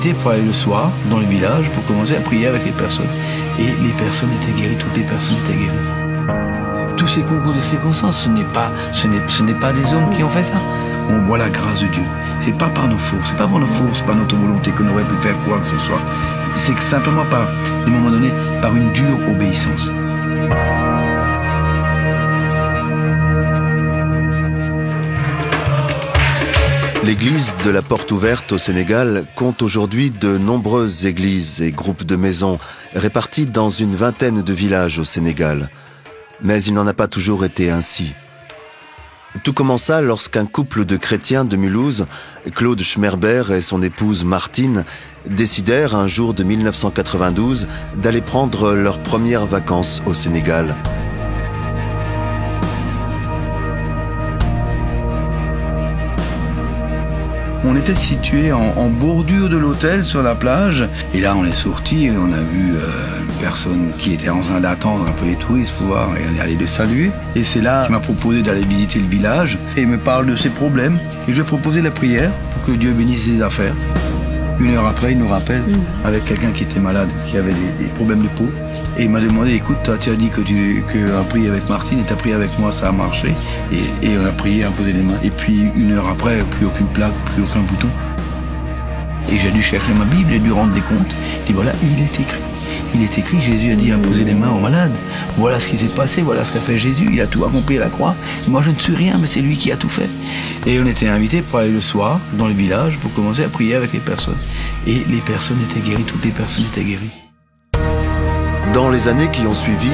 invité pour aller le soir dans le village pour commencer à prier avec les personnes. Et les personnes étaient guéries, toutes les personnes étaient guéries. Tous ces concours de circonstances, ce n'est pas des hommes qui ont fait ça. On voit la grâce de Dieu. C'est pas par nos forces, c'est pas par nos forces, par notre volonté qu'on aurait pu faire quoi que ce soit. C'est simplement par, à un moment donné, par une dure obéissance. L'église de la Porte Ouverte au Sénégal compte aujourd'hui de nombreuses églises et groupes de maisons répartis dans une vingtaine de villages au Sénégal. Mais il n'en a pas toujours été ainsi. Tout commença lorsqu'un couple de chrétiens de Mulhouse, Claude Schmerber et son épouse Martine, décidèrent un jour de 1992 d'aller prendre leurs premières vacances au Sénégal. On était situé en bordure de l'hôtel sur la plage. Et là, on est sorti et on a vu une personne qui était en train d'attendre un peu les touristes pour pouvoir aller les saluer. Et c'est là qu'il m'a proposé d'aller visiter le village. Et il me parle de ses problèmes. Et je lui ai proposé la prière pour que Dieu bénisse ses affaires. 1 heure après, il nous rappelle avec quelqu'un qui était malade, qui avait des problèmes de peau. Et il m'a demandé, écoute, tu as dit que tu as prié avec Martine et tu as prié avec moi, ça a marché. Et on a prié, imposé les mains. Et puis 1 heure après, plus aucune plaque, plus aucun bouton. Et j'ai dû chercher ma Bible et lui rendre des comptes. Et voilà, il est écrit. Il est écrit, Jésus a dit imposer les mains aux malades. Voilà ce qui s'est passé, voilà ce qu'a fait Jésus. Il a tout accompli à la croix. Moi, je ne suis rien, mais c'est lui qui a tout fait. Et on était invités pour aller le soir dans le village pour commencer à prier avec les personnes. Et les personnes étaient guéries, toutes les personnes étaient guéries. Dans les années qui ont suivi,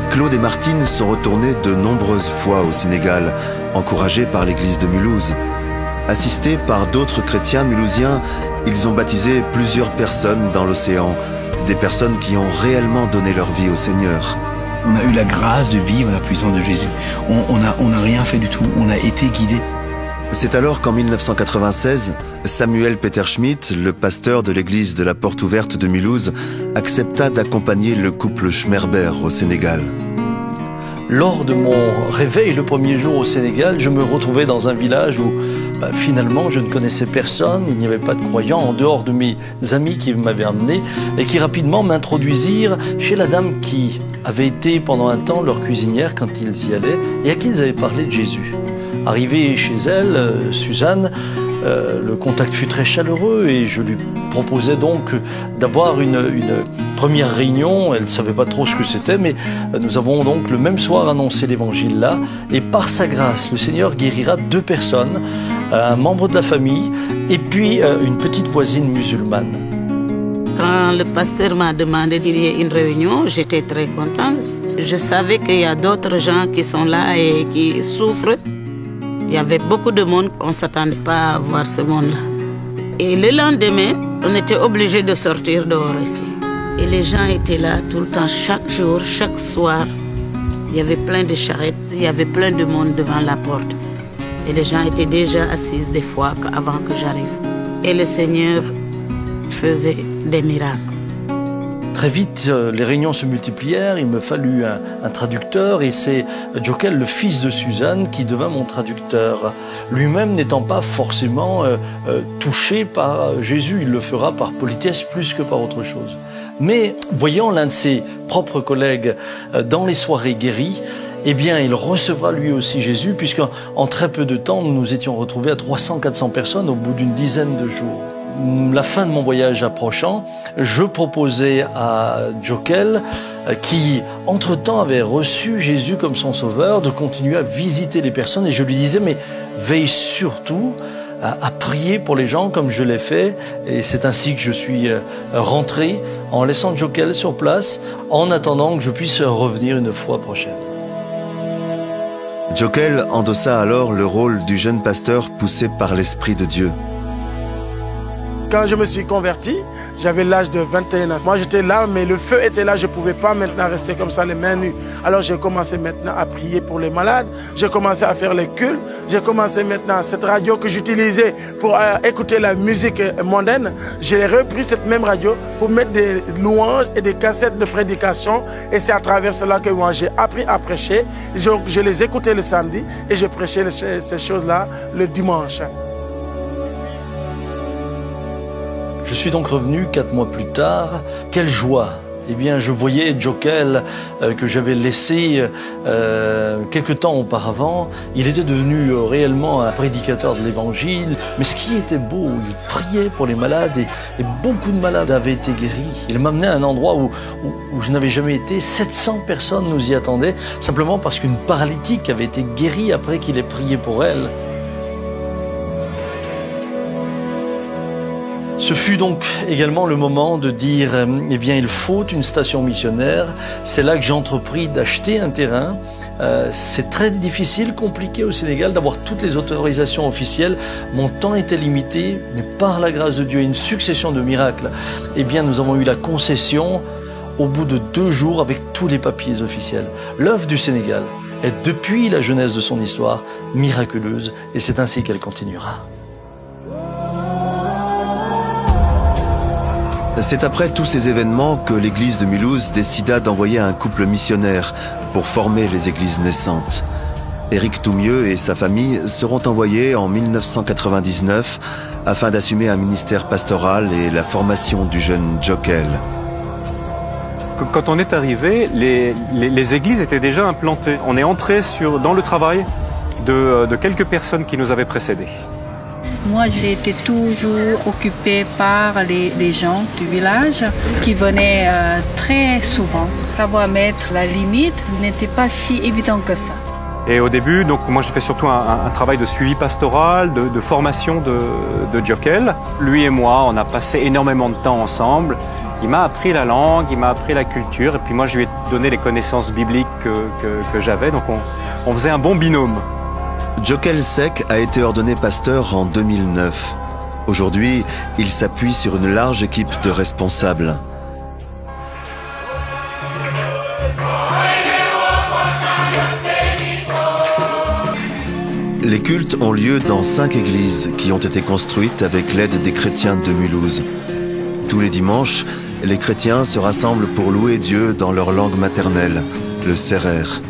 Claude et Martine sont retournés de nombreuses fois au Sénégal, encouragés par l'église de Mulhouse. Assistés par d'autres chrétiens mulhousiens, ils ont baptisé plusieurs personnes dans l'océan, des personnes qui ont réellement donné leur vie au Seigneur. On a eu la grâce de vivre la puissance de Jésus. On n'a rien fait du tout, on a été guidés. C'est alors qu'en 1996, Samuel Peter Schmidt, le pasteur de l'église de la Porte Ouverte de Mulhouse, accepta d'accompagner le couple Schmerber au Sénégal. Lors de mon réveil le premier jour au Sénégal, je me retrouvais dans un village où finalement je ne connaissais personne, il n'y avait pas de croyants en dehors de mes amis qui m'avaient amené et qui rapidement m'introduisirent chez la dame qui avait été pendant un temps leur cuisinière quand ils y allaient et à qui ils avaient parlé de Jésus. Arrivé chez elle, Suzanne, le contact fut très chaleureux et je lui proposais donc d'avoir une première réunion. Elle ne savait pas trop ce que c'était, mais nous avons donc le même soir annoncé l'évangile là. Et par sa grâce, le Seigneur guérira 2 personnes, un membre de la famille et puis une petite voisine musulmane. Quand le pasteur m'a demandé qu'il y ait une réunion, j'étais très contente. Je savais qu'il y a d'autres gens qui sont là et qui souffrent. Il y avait beaucoup de monde, on ne s'attendait pas à voir ce monde-là. Et le lendemain, on était obligé de sortir dehors ici. Et les gens étaient là tout le temps, chaque jour, chaque soir. Il y avait plein de charrettes, il y avait plein de monde devant la porte. Et les gens étaient déjà assis des fois avant que j'arrive. Et le Seigneur faisait des miracles. Très vite, les réunions se multiplièrent, il me fallut un traducteur et c'est Jokel, le fils de Suzanne, qui devint mon traducteur. Lui-même n'étant pas forcément touché par Jésus, il le fera par politesse plus que par autre chose. Mais voyant l'un de ses propres collègues dans les soirées guéries, eh bien, il recevra lui aussi Jésus, puisqu'en très peu de temps, nous nous étions retrouvés à 300-400 personnes au bout d'une dizaine de jours. La fin de mon voyage approchant, je proposais à Jokel, qui entre-temps avait reçu Jésus comme son sauveur, de continuer à visiter les personnes. Et je lui disais, mais veille surtout à prier pour les gens comme je l'ai fait. Et c'est ainsi que je suis rentré en laissant Jokel sur place, en attendant que je puisse revenir une fois prochaine. Jokel endossa alors le rôle du jeune pasteur poussé par l'Esprit de Dieu. Quand je me suis converti, j'avais l'âge de 21 ans. Moi, j'étais là, mais le feu était là. Je ne pouvais pas maintenant rester comme ça, les mains nues. Alors, j'ai commencé maintenant à prier pour les malades. J'ai commencé à faire les cultes. J'ai commencé maintenant, cette radio que j'utilisais pour écouter la musique mondaine. J'ai repris cette même radio pour mettre des louanges et des cassettes de prédication. Et c'est à travers cela que moi, j'ai appris à prêcher. Je les écoutais le samedi et je prêchais ces choses-là le dimanche. Je suis donc revenu 4 mois plus tard. Quelle joie! Eh bien, je voyais Djokel que j'avais laissé quelque temps auparavant. Il était devenu réellement un prédicateur de l'Évangile. Mais ce qui était beau, il priait pour les malades et beaucoup de malades avaient été guéris. Il m'amenait à un endroit où je n'avais jamais été. 700 personnes nous y attendaient, simplement parce qu'une paralytique avait été guérie après qu'il ait prié pour elle. Ce fut donc également le moment de dire, eh bien, il faut une station missionnaire. C'est là que j'ai entrepris d'acheter un terrain. C'est très difficile, compliqué au Sénégal d'avoir toutes les autorisations officielles. Mon temps était limité, mais par la grâce de Dieu et une succession de miracles, eh bien, nous avons eu la concession au bout de 2 jours avec tous les papiers officiels. L'œuvre du Sénégal est depuis la jeunesse de son histoire miraculeuse et c'est ainsi qu'elle continuera. C'est après tous ces événements que l'église de Mulhouse décida d'envoyer un couple missionnaire pour former les églises naissantes. Éric Toumieux et sa famille seront envoyés en 1999 afin d'assumer un ministère pastoral et la formation du jeune Djokel. Quand on est arrivé, les églises étaient déjà implantées. On est entré dans le travail de quelques personnes qui nous avaient précédés. Moi, j'ai été toujours occupée par les gens du village qui venaient très souvent. Savoir mettre la limite n'était pas si évident que ça. Et au début, donc moi j'ai fait surtout un travail de suivi pastoral, de formation de Djokel. Lui et moi, on a passé énormément de temps ensemble. Il m'a appris la langue, il m'a appris la culture, et puis moi je lui ai donné les connaissances bibliques que j'avais, donc on faisait un bon binôme. Djokel Seck a été ordonné pasteur en 2009. Aujourd'hui, il s'appuie sur une large équipe de responsables. Les cultes ont lieu dans 5 églises qui ont été construites avec l'aide des chrétiens de Mulhouse. Tous les dimanches, les chrétiens se rassemblent pour louer Dieu dans leur langue maternelle, le sérère.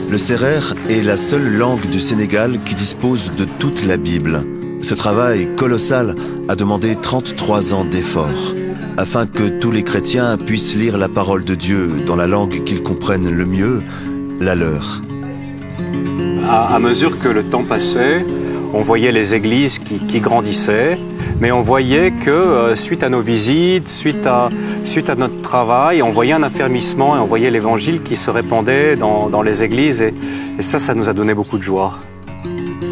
Le sérère est la seule langue du Sénégal qui dispose de toute la Bible. Ce travail colossal a demandé 33 ans d'efforts, afin que tous les chrétiens puissent lire la parole de Dieu dans la langue qu'ils comprennent le mieux, la leur. À mesure que le temps passait, on voyait les églises qui grandissaient, mais on voyait que suite à nos visites, suite à notre travail, on voyait un affermissement et on voyait l'évangile qui se répandait dans les églises et ça nous a donné beaucoup de joie.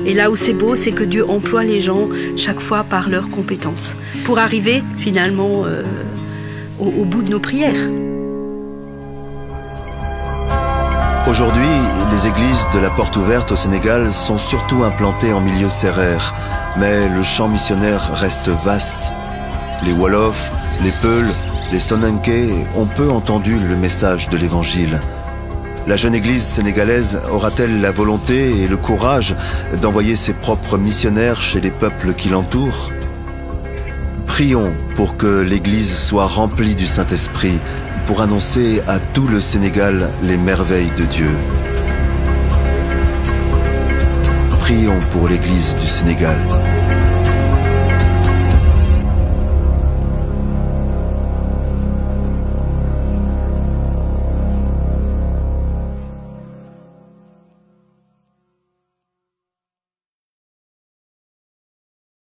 Et là où c'est beau, c'est que Dieu emploie les gens chaque fois par leurs compétences pour arriver finalement au bout de nos prières. Aujourd'hui, les églises de la Porte Ouverte au Sénégal sont surtout implantées en milieu sérère, mais le champ missionnaire reste vaste. Les Wolofs, les Peuls, les Soninké ont peu entendu le message de l'Évangile. La jeune église sénégalaise aura-t-elle la volonté et le courage d'envoyer ses propres missionnaires chez les peuples qui l'entourent? Prions pour que l'église soit remplie du Saint-Esprit, pour annoncer à tout le Sénégal les merveilles de Dieu. Prions pour l'Église du Sénégal.